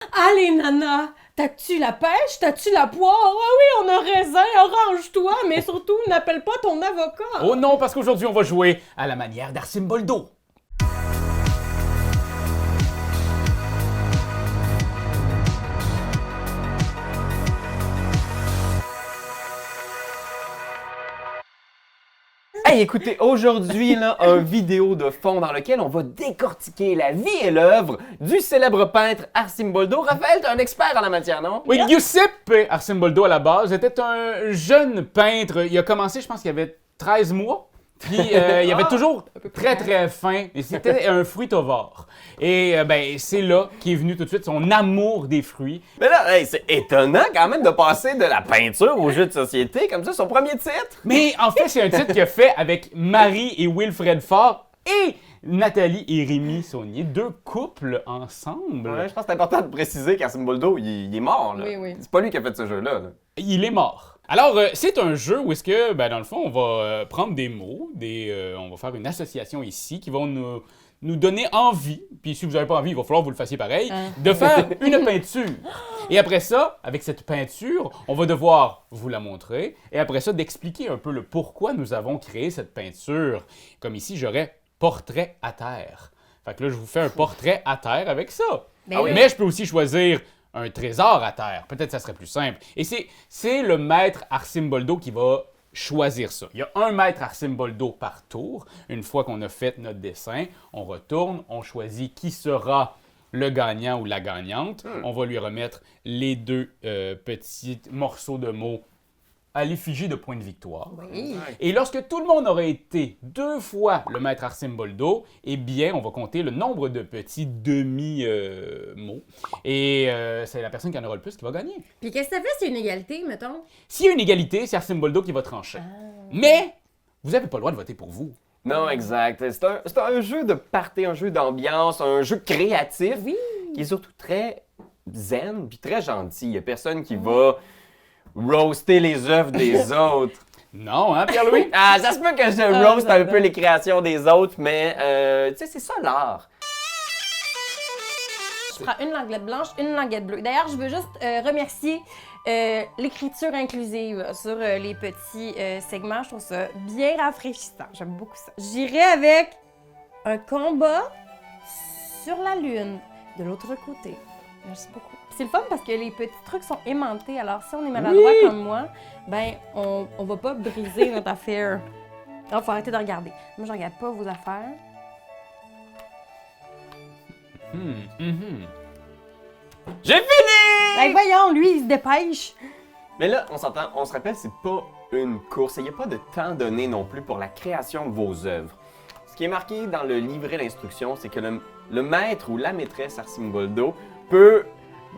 Allez, Nana, t'as-tu la pêche? T'as-tu la poire? Ah oui, on a raisin, arrange-toi, mais surtout, n'appelle pas ton avocat. Oh non, parce qu'aujourd'hui, on va jouer à la manière d'Arcimboldo. Hey, écoutez, aujourd'hui, là, une vidéo de fond dans lequel on va décortiquer la vie et l'œuvre du célèbre peintre Arcimboldo. Raphaël, t'es un expert en la matière, non? Oui, Giuseppe Arcimboldo, à la base, était un jeune peintre. Il a commencé, je pense qu'il avait 13 mois. Puis il avait toujours très faim, et c'était un fruitovore. Et c'est là qu'est venu tout de suite son amour des fruits. Mais là, hey, c'est étonnant quand même de passer de la peinture au jeu de société, comme ça, son premier titre. Mais en fait, c'est un titre qu'il a fait avec Marie et Wilfred Faure et Nathalie et Rémi Saunier, deux couples ensemble. Ouais, je pense que c'est important de préciser qu'Arcimboldo, il est mort, là. Oui. C'est pas lui qui a fait ce jeu-là, là. Il est mort. Alors, c'est un jeu où est-ce que, dans le fond, on va prendre des mots, on va faire une association ici qui vont nous donner envie, puis si vous n'avez pas envie, il va falloir que vous le fassiez pareil, de faire une peinture. Et après ça, avec cette peinture, on va devoir vous la montrer, et après ça, d'expliquer un peu le pourquoi nous avons créé cette peinture. Comme ici, j'aurais portrait à terre. Fait que là, je vous fais un portrait à terre avec ça. Mais je peux aussi choisir un trésor à terre. Peut-être que ça serait plus simple. Et c'est le maître Arcimboldo qui va choisir ça. Il y a un maître Arcimboldo par tour. Une fois qu'on a fait notre dessin, on retourne, on choisit qui sera le gagnant ou la gagnante. On va lui remettre les deux petits morceaux de mots à l'effigie de points de victoire. Oui. Et lorsque tout le monde aura été 2 fois le maître Arcimboldo, eh bien, on va compter le nombre de petits demi-mots. Et c'est la personne qui en aura le plus qui va gagner. Puis qu'est-ce que ça fait si c'est une égalité, mettons? S'il y a une égalité, c'est Arcimboldo qui va trancher. Mais vous n'avez pas le droit de voter pour vous. Non, exact. C'est un jeu de party, un jeu d'ambiance, un jeu créatif Oui. qui est surtout très zen puis très gentil. Il y a personne qui va roaster les œuvres des autres. Non, hein, Pierre-Louis? Ah, ça se peut que je roast un peu les créations des autres, mais tu sais, c'est ça l'art. Je prends une languette blanche, une languette bleue. D'ailleurs, je veux juste remercier l'écriture inclusive sur les petits segments. Je trouve ça bien rafraîchissant. J'aime beaucoup ça. J'irai avec un combat sur la lune de l'autre côté. Merci beaucoup. C'est le fun parce que les petits trucs sont aimantés. Alors, si on est maladroit comme moi, on va pas briser notre affaire. Il faut arrêter de regarder. Moi, je regarde pas vos affaires. J'ai fini! Ben voyons, lui, il se dépêche. Mais là, on s'entend, on se rappelle, c'est pas une course. Il n'y a pas de temps donné non plus pour la création de vos œuvres. Ce qui est marqué dans le livret d'instruction, c'est que le maître ou la maîtresse Arcimboldo peut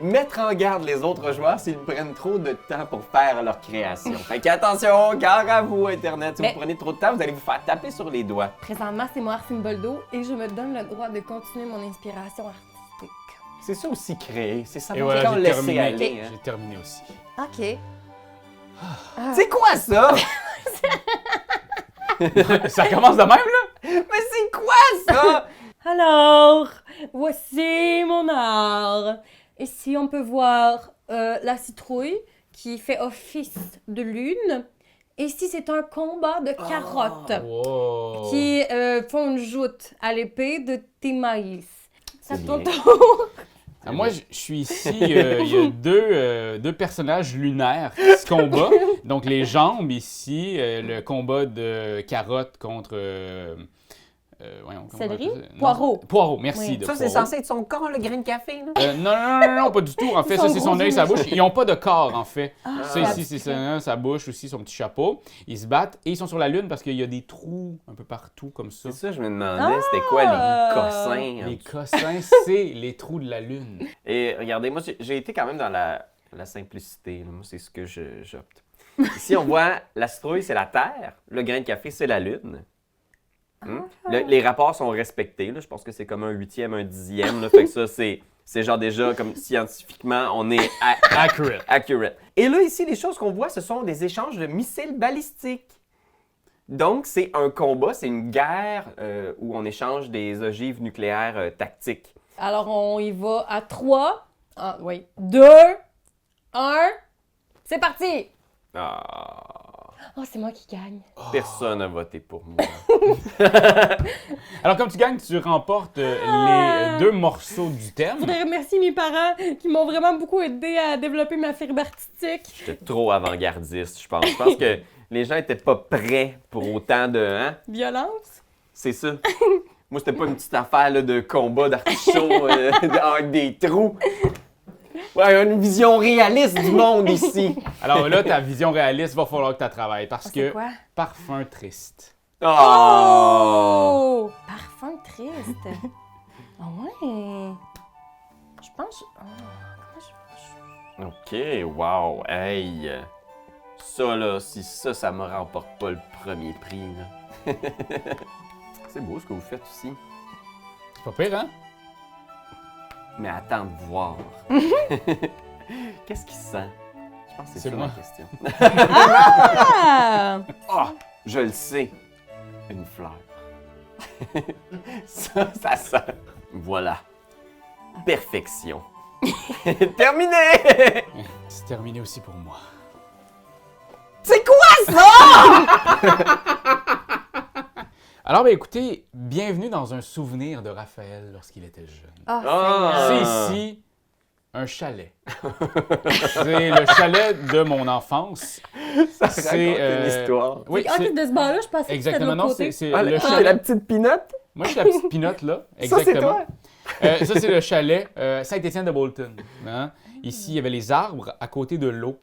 mettre en garde les autres joueurs s'ils prennent trop de temps pour faire leur création. Fait qu'attention, gare à vous, Internet. Si Mais- vous prenez trop de temps, vous allez vous faire taper sur les doigts. Présentement, c'est moi, Arcimboldo, et je me donne le droit de continuer mon inspiration artistique. C'est ça aussi créer, c'est ça Et quand voilà, j'ai laisser terminé. aller. Hein. J'ai terminé aussi. OK. C'est quoi ça? Ça commence de même, là? Mais c'est quoi ça? Alors, voici mon art. Ici, on peut voir la citrouille qui fait office de lune. Ici, c'est un combat de carottes Wow. qui font une joute à l'épée de tes maïs. C'est à C'est ton bien. tour. Ah, moi, je suis ici, il y a deux personnages lunaires qui se combattent. Donc, les jambes ici, le combat de carotte contre... voyons, comment on Céleri? appelle ça? Non, Poireau. Poireau, merci. Oui. De Ça, c'est poireau. censé être son corps, le grain de café, là? Non, pas du tout. En fait, ça, Son c'est son gros œil, sa yeux. bouche. Ils n'ont pas de corps, en fait. Ah, Ça, ici, c'est sa bouche aussi, son petit chapeau. Ils se battent et ils sont sur la Lune parce qu'il y a des trous un peu partout, comme ça. C'est ça, je me demandais, c'était quoi les cossins? Les cossins, c'est les trous de la Lune. Et regardez, moi, j'ai été quand même dans la simplicité. Là. Moi, c'est ce que j'opte. Ici, on voit la citrouille, c'est la Terre. Le grain de café, c'est la Lune. Les rapports sont respectés. Là. Je pense que c'est comme un 8e, un 10e. Là. Fait que ça, c'est genre déjà comme scientifiquement, on est accurate. Et là, ici, les choses qu'on voit, ce sont des échanges de missiles balistiques. Donc, c'est un combat, c'est une guerre où on échange des ogives nucléaires tactiques. Alors, on y va à 3. Ah, oui. 2, 1, c'est parti! Ah, Oh, c'est moi qui gagne. personne n'a voté pour moi. Alors, comme tu gagnes, tu remportes les 2 morceaux du Je thème. voudrais remercier mes parents qui m'ont vraiment beaucoup aidé à développer ma fibre artistique. J'étais trop avant-gardiste, je pense. Je pense que les gens étaient pas prêts pour autant de... Hein? Violence? C'est ça. Moi, c'était pas une petite affaire là, de combat d'artichaut avec des trous. Ouais, une vision réaliste du monde ici. Alors là, ta vision réaliste, va falloir que tu travailles parce C'est que quoi? parfum triste. Oh! Oh! Parfum triste. Ah ouais. Je pense... comment je... OK, wow, hey. Ça, là, si ça me remporte pas le premier prix, là. C'est beau ce que vous faites aussi. C'est pas pire, hein? Mais attends de voir. Qu'est-ce qu'il sent? Je pense que c'est ça moi. ma question. Ah! Ah! Je le sais. Une fleur. ça sent. Voilà. Perfection. Terminé! C'est terminé aussi pour moi. C'est quoi ça? Alors, ben écoutez, bienvenue dans un souvenir de Raphaël lorsqu'il était jeune. Ah, Ah. C'est ici un chalet. C'est le chalet de mon enfance. Ça C'est, raconte une histoire. Oui, Ah, c'est... de ce bord-là, je pensais que c'était de Exactement, l'autre non, côté. c'est Ah, le c'est chalet. la petite pinotte? Moi, je suis la petite pinotte, là. Ça, c'est Exactement. toi? Ça, c'est le chalet Saint-Étienne de Bolton. Hein? Ici, il y avait les arbres à côté de l'eau.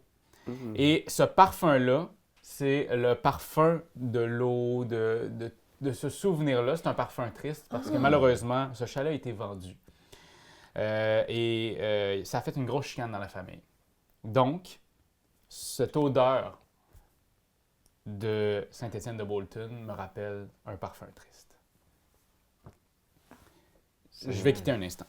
Et ce parfum-là, c'est le parfum de l'eau, de ce souvenir-là. C'est un parfum triste parce que malheureusement, ce chalet a été vendu. Et ça a fait une grosse chicane dans la famille. Donc, cette odeur de Saint-Étienne de Bolton me rappelle un parfum triste. Je vais quitter un instant.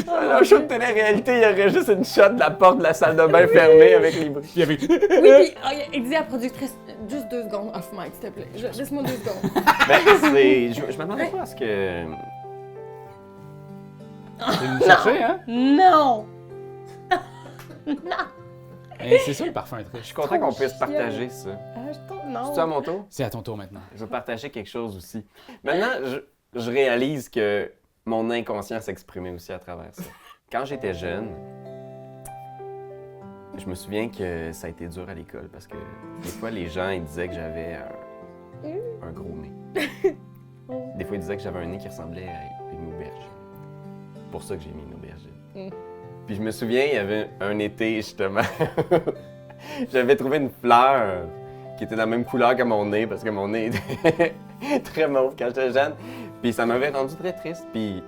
Dans le show de télé-réalité, il y aurait juste une shot de la porte de la salle de bain fermée avec les bruits. Puis il y avait... Oui, puis il dit à la productrice, juste 2 secondes off mic, s'il te plaît. Laisse-moi 2 secondes. Ben, je me demandais pas ce que... C'est une chercher, hein? Non! Et c'est ça le parfum triste. Je suis content qu'on puisse partager ça. Ah, je tombe, non. C'est à mon tour? C'est à ton tour maintenant. Je veux partager quelque chose aussi. Maintenant, je réalise que mon inconscient s'exprimait aussi à travers ça. Quand j'étais jeune, je me souviens que ça a été dur à l'école parce que des fois, les gens ils disaient que j'avais un gros nez. Des fois, ils disaient que j'avais un nez qui ressemblait à une aubergine. C'est pour ça que j'ai mis une aubergine. Puis je me souviens, il y avait un été, justement, j'avais trouvé une fleur qui était de la même couleur que mon nez, parce que mon nez était très mauve quand j'étais jeune. Puis ça m'avait rendu très triste, puis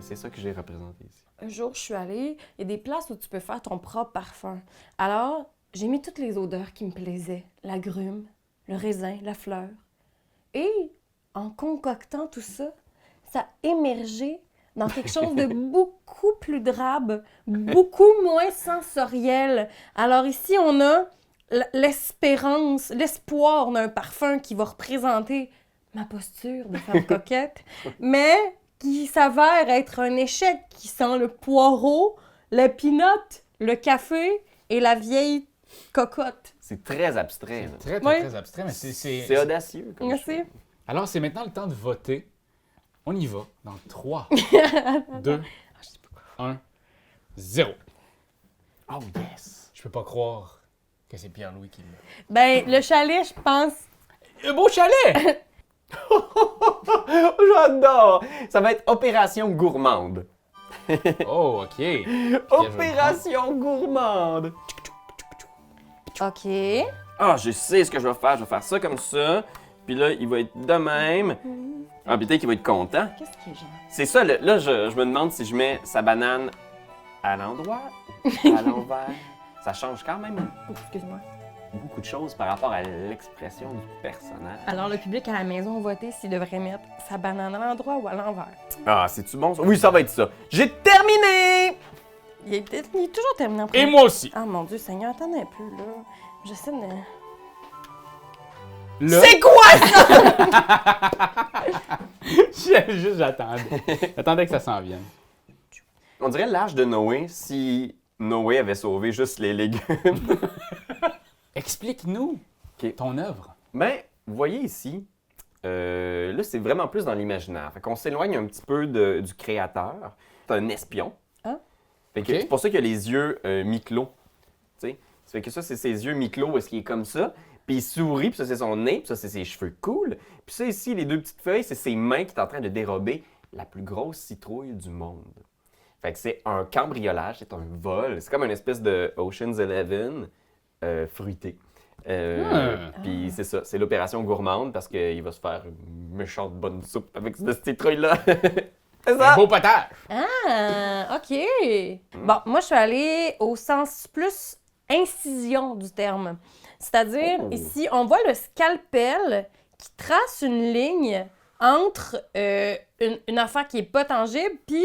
c'est ça que j'ai représenté ici. Un jour, je suis allée, il y a des places où tu peux faire ton propre parfum. Alors, j'ai mis toutes les odeurs qui me plaisaient. L'agrume, le raisin, la fleur. Et en concoctant tout ça, ça a émergé dans quelque chose de beaucoup plus drabe, beaucoup moins sensoriel. Alors ici, on a l'espérance, l'espoir d'un parfum qui va représenter ma posture de femme coquette, mais qui s'avère être un échec qui sent le poireau, le peanut, le café et la vieille cocotte. C'est très abstrait. Là. Très, très, Oui. très abstrait, mais C'est audacieux. Comme Merci. choix. Alors, c'est maintenant le temps de voter. On y va dans 3, 2, 1, 0. Oh yes! Je peux pas croire que c'est Pierre-Louis qui l'a. Ben, le chalet, je pense... Un beau chalet! J'adore! Ça va être Opération Gourmande. Oh, OK. Opération Gourmande! OK. Ah, je sais ce que je vais faire. Je vais faire ça comme ça. Puis là, il va être de même. Ah, peut-être qu'il va être content. Qu'est-ce qui est genre? C'est ça, là, je me demande si je mets sa banane à l'endroit ou à l'envers. Ça change quand même Excuse-moi. beaucoup de choses par rapport à l'expression du personnage. Alors, le public à la maison a voté s'il devrait mettre sa banane à l'endroit ou à l'envers. Ah, c'est-tu bon ça? Oui, ça va être ça. J'ai terminé! Il est toujours terminé en Et premier. moi aussi. Ah, mon Dieu, Seigneur, attendez un peu, là. J'essaie de... là... C'est quoi ça? J'attendais que ça s'en vienne. On dirait l'âge de Noé si Noé avait sauvé juste les légumes. Explique-nous ton œuvre. Ben, vous voyez ici, là, c'est vraiment plus dans l'imaginaire. Fait qu'on s'éloigne un petit peu du créateur. C'est un espion. Ah. Fait que c'est pour ça qu'il a les yeux mi-clos. Tu sais? Ça fait que ça, c'est ses yeux mi-clos, est-ce qu'il est comme ça? Puis il sourit, puis ça, c'est son nez, puis ça, c'est ses cheveux cool. Puis ça, ici, les deux petites feuilles, c'est ses mains qui sont en train de dérober la plus grosse citrouille du monde. Fait que c'est un cambriolage, c'est un vol. C'est comme une espèce de Ocean's 11 fruité. Puis c'est ça, c'est l'opération gourmande parce qu'il va se faire une méchante bonne soupe avec cette citrouille-là. C'est ça! Un beau potage! Ah, OK. Bon, moi, je suis allée au sens plus incision du terme. C'est-à-dire, ici, on voit le scalpel qui trace une ligne entre une affaire qui n'est pas tangible, puis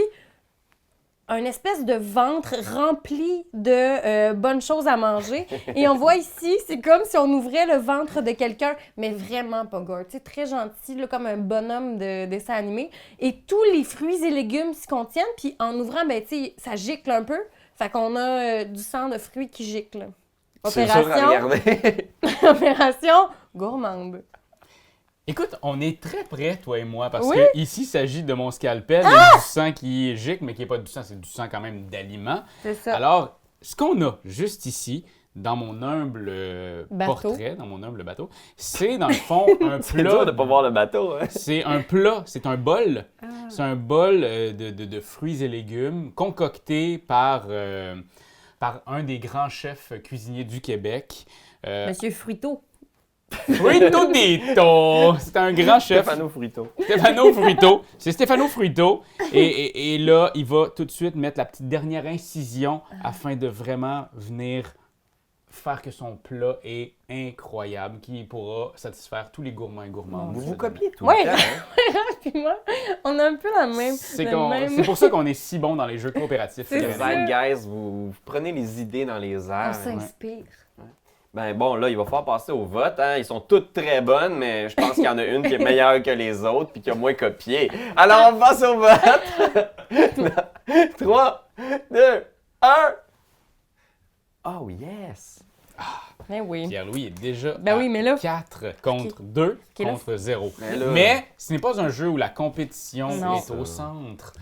un espèce de ventre rempli de bonnes choses à manger. Et on voit ici, c'est comme si on ouvrait le ventre de quelqu'un, mais vraiment pas gore. Tu sais, très gentil, là, comme un bonhomme de dessin animé. Et tous les fruits et légumes s'y contiennent, puis en ouvrant, ben, tu sais, ça gicle un peu. Fait qu'on a du sang de fruits qui gicle. C'est sûr à regarder. Opération gourmande. Écoute, on est très près, toi et moi, parce Oui? que ici, il s'agit de mon scalpel, il y a du sang qui gicle, mais qui n'est pas du sang, c'est du sang quand même d'aliments. C'est ça. Alors, ce qu'on a juste ici, dans mon humble Bateau. portrait, dans mon humble bateau, c'est dans le fond un C'est dur plat. de pas voir le bateau, hein? C'est un plat, c'est un bol. C'est un bol de fruits et légumes concocté par un des grands chefs cuisiniers du Québec. Monsieur Fruiteau. Fruito Dito! C'est un grand chef. Stefano Frito. Stefano Fruito. C'est Stefano Fruito. Et là, il va tout de suite mettre la petite dernière incision afin de vraiment venir faire que son plat est incroyable, qui pourra satisfaire tous les gourmands et gourmandes. Vous copiez tout Ouais. le temps, hein? Puis moi, on a un peu la même. C'est le même- c'est pour ça qu'on est si bon dans les jeux coopératifs. C'est Le ça. zeitgeist, vous prenez les idées dans les On airs. s'inspire. Ben bon, là, il va falloir passer au vote. Hein. Ils sont toutes très bonnes, mais je pense qu'il y en a une qui est meilleure que les autres puis qui a moins copié. Alors, on passe au vote. 3, 2, 1. Oh yes! Mais oui. Pierre-Louis est déjà Ben oui, mais là- 4 contre 2 Ok, là- contre 0. Mais là- Mais ce n'est pas un jeu où la compétition Non. est au centre.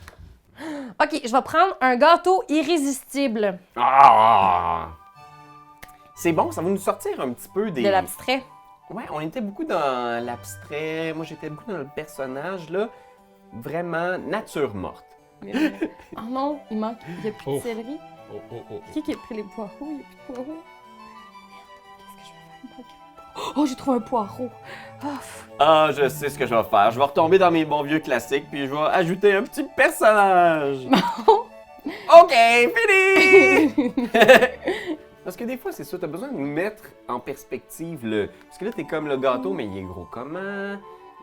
OK, je vais prendre un gâteau irrésistible Ah! C'est bon, ça va nous sortir un petit peu des... de l'abstrait. Ouais, on était beaucoup dans l'abstrait. Moi, j'étais beaucoup dans le personnage, là. Vraiment nature morte. Oh non, il manque. Il n'y a plus de Oh. céleri. Oh, oh, oh. Qui a pris les poireaux? Il n'y a plus de poireaux. Merde, qu'est-ce que je vais faire? Il manque un poireau. Oh, j'ai trouvé un poireau. Oh, Ah, je sais ce que je vais faire. Je vais retomber dans mes bons vieux classiques, puis je vais ajouter un petit personnage. OK, fini! Parce que des fois, c'est ça, t'as besoin de mettre en perspective le... Parce que là, t'es comme le gâteau, mais il est gros comment?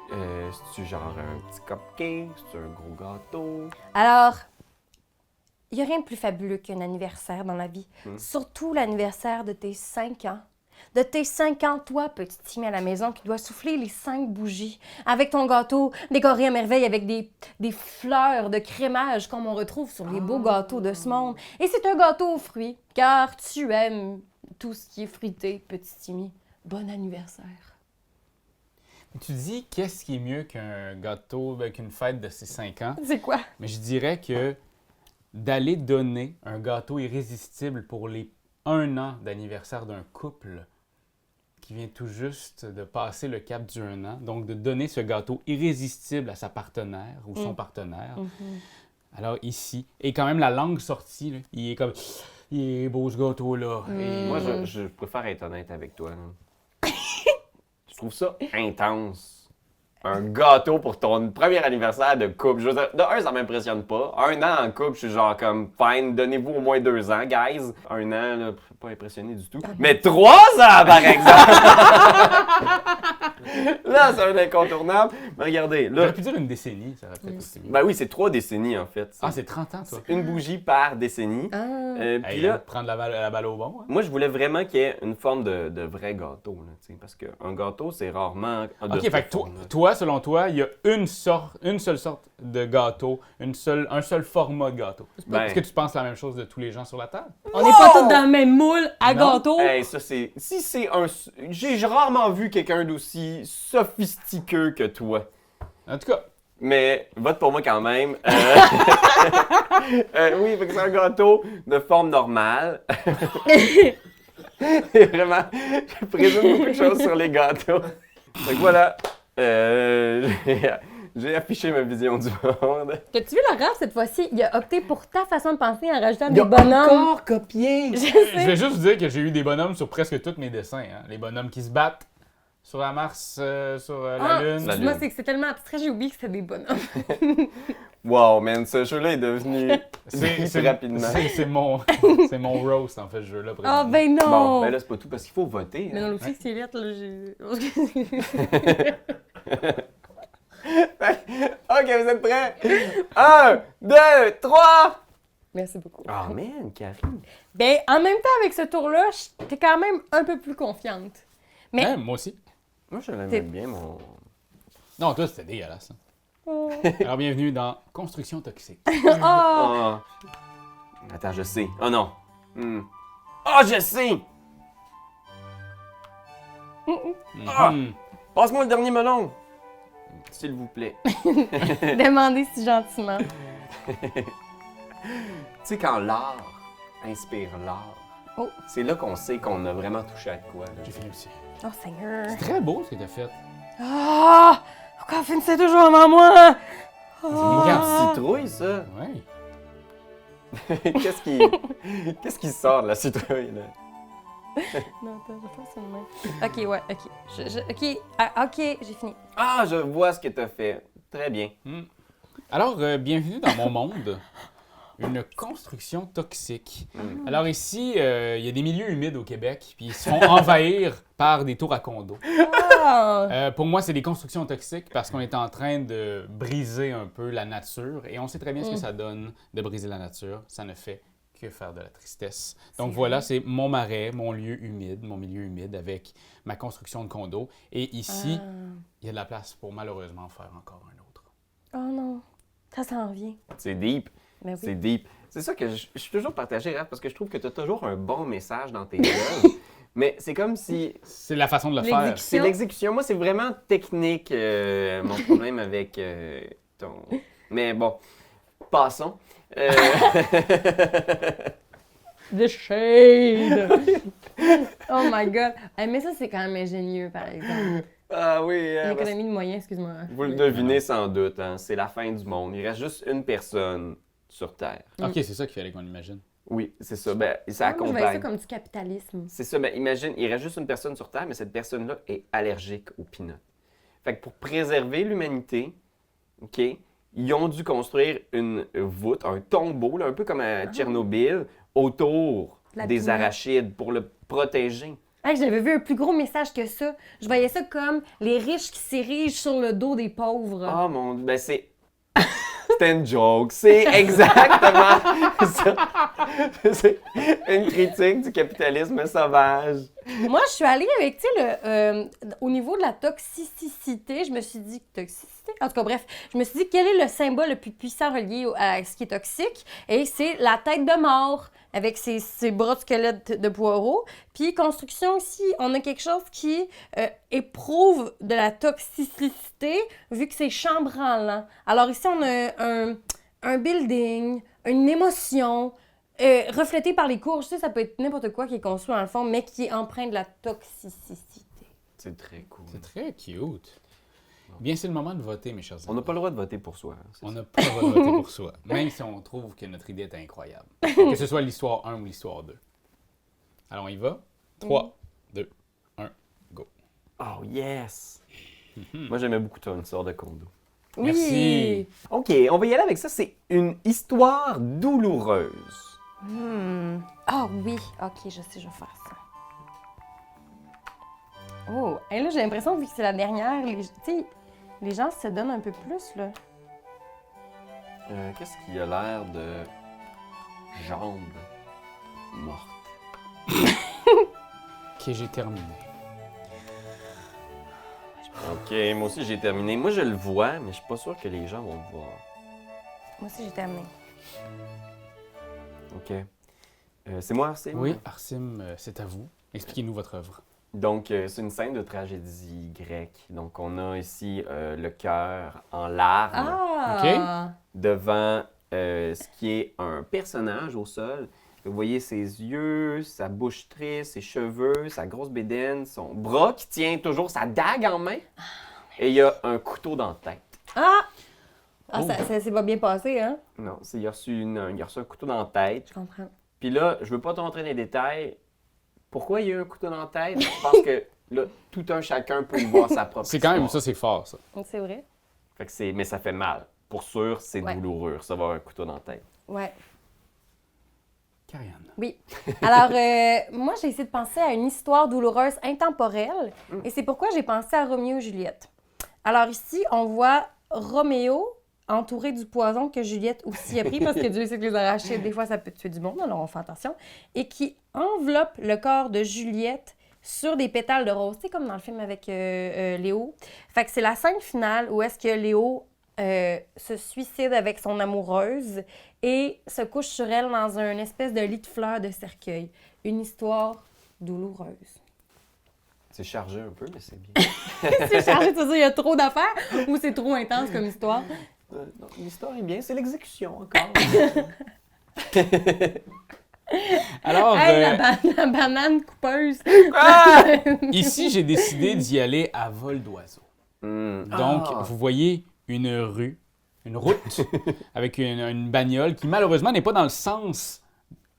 C'est-tu genre un petit cupcake? C'est-tu un gros gâteau? Alors, il n'y a rien de plus fabuleux qu'un anniversaire dans la vie. Surtout l'anniversaire de tes 5 ans. De tes 5 ans, toi, petit Timmy à la maison, qui doit souffler les 5 bougies avec ton gâteau décoré à merveille avec des fleurs de crémage comme on retrouve sur les beaux gâteaux de ce monde. Et c'est un gâteau aux fruits, car tu aimes tout ce qui est fruité, petit Timmy. Bon anniversaire. Tu dis qu'est-ce qui est mieux qu'un gâteau, qu'une fête de ses 5 ans? C'est quoi? Mais je dirais que d'aller donner un gâteau irrésistible pour les 1 an d'anniversaire d'un couple qui vient tout juste de passer le cap du 1 an, donc de donner ce gâteau irrésistible à sa partenaire ou son partenaire. Alors ici, et quand même la langue sortie, là, il est comme, il est beau ce gâteau-là. Et Moi, je préfère être honnête avec toi. Là. Je trouve ça intense. un gâteau pour ton premier anniversaire de couple. Je veux dire, de un, ça m'impressionne pas. 1 an en couple, je suis genre comme, fine, donnez-vous au moins 2 ans, guys. 1 an, là, pas impressionné du tout. Mais 3 ans, par exemple! Là, c'est un incontournable. Mais regardez, là... J'aurais pu dire une décennie, ça aurait peut-être aussi mieux. Ben oui, c'est 3 décennies, en fait. Ah, c'est 30 ans, toi. C'est une bougie par décennie. Puis Hey, là, prendre la balle au bon. Hein? moi, je voulais vraiment qu'il y ait une forme de vrai gâteau, là, tu sais, parce qu'un gâteau, c'est rarement de Ok, cette fait que forme-là. toi, selon toi, il y a une seule sorte de gâteau, un seul format de gâteau. Ben- Est-ce que tu penses la même chose de tous les gens sur la table? On n'est pas tous dans le même moule à Non. gâteau. Hey, ça, c'est... Si c'est un... J'ai rarement vu quelqu'un d'aussi sophistiqueux que toi. En tout cas, Mais vote pour moi quand même. Oui, fait que c'est un gâteau de forme normale. Vraiment, je présume beaucoup de choses sur les gâteaux. Fait que voilà, j'ai affiché ma vision du monde. T'as-tu vu le rap cette fois-ci? Il a opté pour ta façon de penser en rajoutant des bonhommes. copié! Je je sais. vais juste vous dire que j'ai eu des bonhommes sur presque tous mes dessins. Hein. Les bonhommes qui se battent sur la Mars, sur la Ah, Lune. La excuse-moi, Lune. c'est que c'est tellement abstrait, j'ai oublié que c'était des bonhommes. Wow, man, ce jeu-là est devenu C'est rapidement. c'est mon roast, en fait, ce jeu-là. Ah, présentement. ben non! Bon, ben là, c'est pas tout parce qu'il faut voter. Mais hein. non, aussi que c'est lettre, là, j'ai... Ok, vous êtes prêts? 1, 2, 3! Merci beaucoup. Oh man, Karine. Ben, en même temps, avec ce tour-là, t'es quand même un peu plus confiante. Mais... Hein, moi aussi. Moi, je T'es- l'aime bien, mon... Non, toi, c'était dégueulasse. hein. Oh. Alors, bienvenue dans Construction Toxique. Oh. Oh. Attends, je sais. Oh non. Oh, je sais! Ah! Mhm. Passe-moi le dernier melon. S'il vous plaît. Demandez si gentiment. Tu sais, quand l'art inspire l'art, Oh. c'est là qu'on sait qu'on a vraiment touché à de quoi. là. J'ai fini aussi. Oh, Seigneur. C'est très beau ce que t'as fait. Ah! Pourquoi finissez toujours avant moi? C'est une Ah. carte citrouille, ça. Ouais. Qu'est-ce qui sort de la citrouille, là? Non, attends, je pense que c'est le même. Ok, ouais, ok. Ok, ah, ok, j'ai fini. Ah, je vois ce que t'as fait. Très bien. Alors, bienvenue dans mon monde. Une construction toxique. Alors ici, il y a des milieux humides au Québec, puis ils se font envahir par des tours à condos. Ah! Pour moi, c'est des constructions toxiques parce qu'on est en train de briser un peu la nature et on sait très bien ce que ça donne de briser la nature. Ça ne fait que faire de la tristesse. Donc voilà, c'est mon marais, mon lieu humide, mon milieu humide avec ma construction de condo. Et ici, il y a de la place pour malheureusement en faire encore un autre. Oh non, ça s'en vient. C'est deep. Mais oui. C'est deep. C'est ça que je suis toujours partagé, Raph, parce que je trouve que tu as toujours un bon message dans tes œuvres. Mais c'est comme si... C'est la façon de le faire. L'exécution. C'est l'exécution. Moi, c'est vraiment technique, mon problème avec ton... Mais bon, passons. The shade! Oh my god. Mais ça, c'est quand même ingénieux, par exemple. Ah oui, Une économie de moyens, excuse-moi. vous le devinez sans doute, hein, c'est la fin du monde. Il reste juste une personne sur Terre. OK, c'est ça qu'il fallait qu'on imagine. Oui, c'est ça. Ben, ça Moi, je voyais ça accompagne. comme du capitalisme. C'est ça, ben imagine, il reste juste une personne sur Terre, mais cette personne-là est allergique aux peanuts. Fait que pour préserver l'humanité, OK, ils ont dû construire une voûte, un tombeau, là, un peu comme à Tchernobyl, autour La des peanut. arachides pour le protéger. Hey, j'avais vu un plus gros message que ça. Je voyais ça comme les riches qui s'érigent sur le dos des pauvres. Ah mon Dieu, ben c'est... C'était une joke, c'est exactement ça. C'est une critique du capitalisme sauvage. Moi, je suis allée avec, tu sais, au niveau de la toxicité, je me suis dit, toxicité? En tout cas, bref, je me suis dit, quel est le symbole le plus puissant relié à ce qui est toxique? Et c'est la tête de mort, avec ses bras de squelette de poireaux. Puis, construction ici, on a quelque chose qui éprouve de la toxicité, vu que c'est chambranlant. Alors ici, on a un building, une émotion, reflété par les cours. Je sais, ça peut être n'importe quoi qui est construit dans le fond, mais qui est empreint de la toxicité. C'est très cool. C'est très cute. Bien, c'est le moment de voter, mes chers amis. On n'a pas le droit de voter pour soi. hein, c'est On ça. n'a pas le droit de voter pour soi, même si on trouve que notre idée est incroyable. Que ce soit l'histoire 1 ou l'histoire 2. Alors, on y va. 3, 2, 1, go. Oh yes! Moi, j'aimais beaucoup ton histoire de condo. Oui! Merci. OK, on va y aller avec ça. C'est une histoire douloureuse. Ah oui, ok, je sais, je vais faire ça. Oh, et là, j'ai l'impression, vu que c'est la dernière, tu sais, les gens se donnent un peu plus, là. Qu'est-ce qui a l'air de jambes mortes? Ok, j'ai terminé. OK, moi aussi, j'ai terminé. Moi, je le vois, mais je suis pas sûr que les gens vont le voir. Moi aussi, j'ai terminé. OK. C'est moi, Arsim? Oui, Arsim, c'est à vous. Expliquez-nous votre œuvre. Donc, c'est une scène de tragédie grecque. Donc, on a ici le cœur en larmes Ah! devant ce qui est un personnage au sol. Vous voyez ses yeux, sa bouche triste, ses cheveux, sa grosse bédaine, son bras qui tient toujours sa dague en main. Et il y a un couteau dans la tête. Ah! Ah, Oh. ça s'est pas bien passé, hein? Non, il a reçu un couteau dans la tête. Je comprends. Puis là, je veux pas te montrer les détails. Pourquoi il y a eu un couteau dans la tête? Je pense que là, tout un chacun peut y voir sa propre C'est quand même histoire. ça, c'est fort, ça. C'est vrai? Fait que mais ça fait mal. Pour sûr, c'est Ouais. douloureux, recevoir un couteau dans la tête. Ouais. Karianne. Oui. Alors, moi, j'ai essayé de penser à une histoire douloureuse intemporelle. Et c'est pourquoi j'ai pensé à Roméo et Juliette. Alors ici, on voit Roméo entouré du poison que Juliette aussi a pris, parce que Dieu sait que les arachides, des fois, ça peut tuer du monde, alors on fait attention. Et qui enveloppe le corps de Juliette sur des pétales de rose. C'est comme dans le film avec Léo. Fait que c'est la scène finale où est-ce que Léo se suicide avec son amoureuse et se couche sur elle dans un espèce de lit de fleurs de cercueil. Une histoire douloureuse. C'est chargé un peu, mais c'est bien. C'est chargé de se dire il y a trop d'affaires ou c'est trop intense comme histoire? Non, l'histoire est bien, c'est l'exécution encore. Alors, Hey, la banane coupeuse! ici, j'ai décidé d'y aller à vol d'oiseau. Donc, vous voyez une rue, une route, avec une bagnole qui, malheureusement, n'est pas dans le sens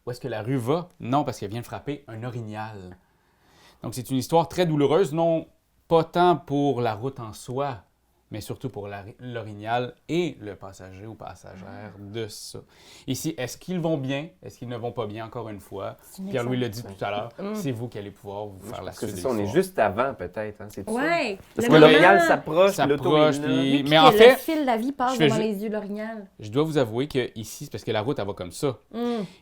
où est-ce que la rue va. Non, parce qu'elle vient de frapper un orignal. Donc, c'est une histoire très douloureuse, non pas tant pour la route en soi, mais surtout pour l'orignal et le passager ou passagère de ça. Ici, est-ce qu'ils vont bien? Est-ce qu'ils ne vont pas bien, encore une fois? Pierre-Louis l'a dit tout à l'heure, c'est vous qui allez pouvoir vous faire la Parce que suite c'est de ça, on est l'histoire. juste avant, peut-être. Hein, c'est ça? Ouais! Parce le que moment- l'orignal s'approche, puis l'auto S'approche, est là. puis- Puis mais en que fait, le fil de la vie passe je fais devant ju- les yeux de l'orignal. je dois vous avouer que ici, c'est parce que la route, elle va comme ça.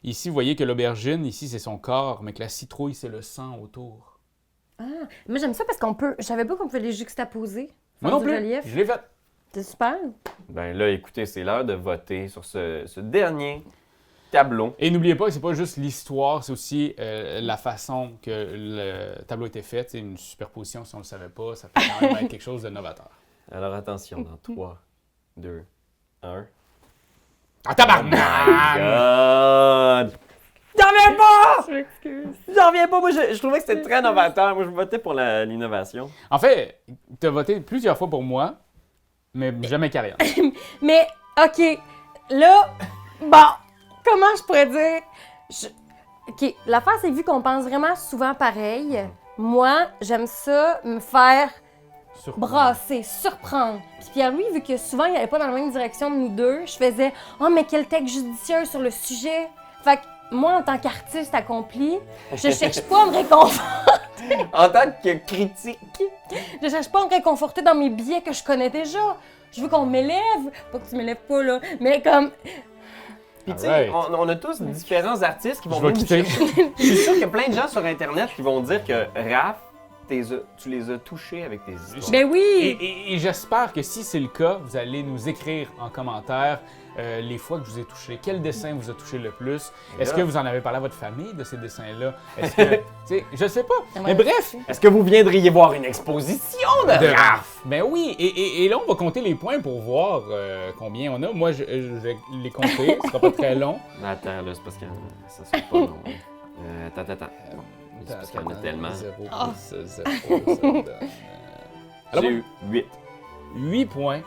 Ici, vous voyez que l'aubergine, ici, c'est son corps, mais que la citrouille, c'est le sang autour. Ah, mais j'aime ça parce qu'on peut... Je savais pas qu'on pouvait les juxtaposer. Moi faire non du plus, relief. je l'ai fait. C'est super. Ben là, écoutez, c'est l'heure de voter sur ce dernier tableau. Et n'oubliez pas que c'est pas juste l'histoire, c'est aussi la façon que le tableau était fait. C'est une superposition, si on le savait pas, ça peut quand même être quelque chose de novateur. Alors attention, dans 3, 2, 1. Ah, tabarnak! God! J'en reviens pas! Je m'excuse. J'en reviens pas! Moi, je trouvais que c'était très novateur. Moi, je votais pour l'innovation. En fait, tu as voté plusieurs fois pour moi, mais jamais Karianne. Mais, OK, là, bon, comment je pourrais dire? OK, l'affaire, c'est vu qu'on pense vraiment souvent pareil. Moi, j'aime ça, me faire brasser, surprendre. Puis Pierre-Louis, vu que souvent, il n'allait pas dans la même direction de nous deux, je faisais « Oh, mais quel texte judicieux sur le sujet! » Fait que moi, en tant qu'artiste accompli, je cherche pas à me réconforter. En tant que critique, Je cherche pas à me réconforter dans mes biais que je connais déjà. Je veux qu'on m'élève. Pas que tu m'élèves pas, là. Mais comme... puis tu sais, Alright. on a tous différents artistes qui vont Je vais venir nous quitter. chercher. Je suis sûr qu'il y a plein de gens sur Internet qui vont dire que Raph, tu les as touchés avec tes histoires. Ben oui! Et j'espère que si c'est le cas, vous allez nous écrire en commentaire les fois que je vous ai touché. Quel dessin vous a touché le plus? Est-ce que vous en avez parlé à votre famille de ces dessins-là? Est-ce que... tu sais, je sais pas. Mais bref, Est-ce que vous viendriez voir une exposition de de Raph? Ben oui, et là, on va compter les points pour voir combien on a. Moi, je vais les compter, ce sera pas très long. Attends, là, c'est parce que ça sera pas long. Attends. C'est parce qu'il y en a tellement. 0 Ah. plus 0, ça donne... Alors, J'ai eu 8. 8 points,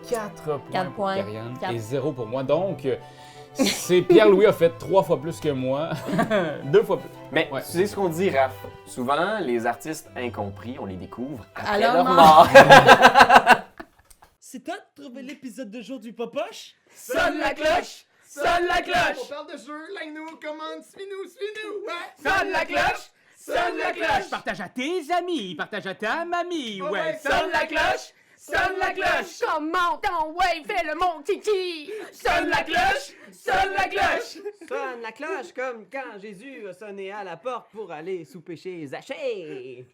4 points Quatre pour points. Karianne Quatre. et 0 pour moi. Donc, C'est Pierre-Louis a fait 3 fois plus que moi. 2 fois plus. Mais Ouais. tu sais ce qu'on dit, Raph? Souvent, les artistes incompris, on les découvre après leur leur mort. mort. C'est toi de trouver l'épisode de jour du Popoche? Sonne la cloche! Sonne la cloche! On parle de jeu, like-nous, commande, suis-nous, ouais! Sonne la cloche! Sonne la cloche! Partage à tes amis, partage à ta mamie, ouais. Sonne la cloche! Sonne la cloche! Comment ton ouais, fais le mon titi! Sonne la cloche! Sonne la cloche! Sonne la cloche comme quand Jésus a sonné à la porte pour aller souper chez Zachée.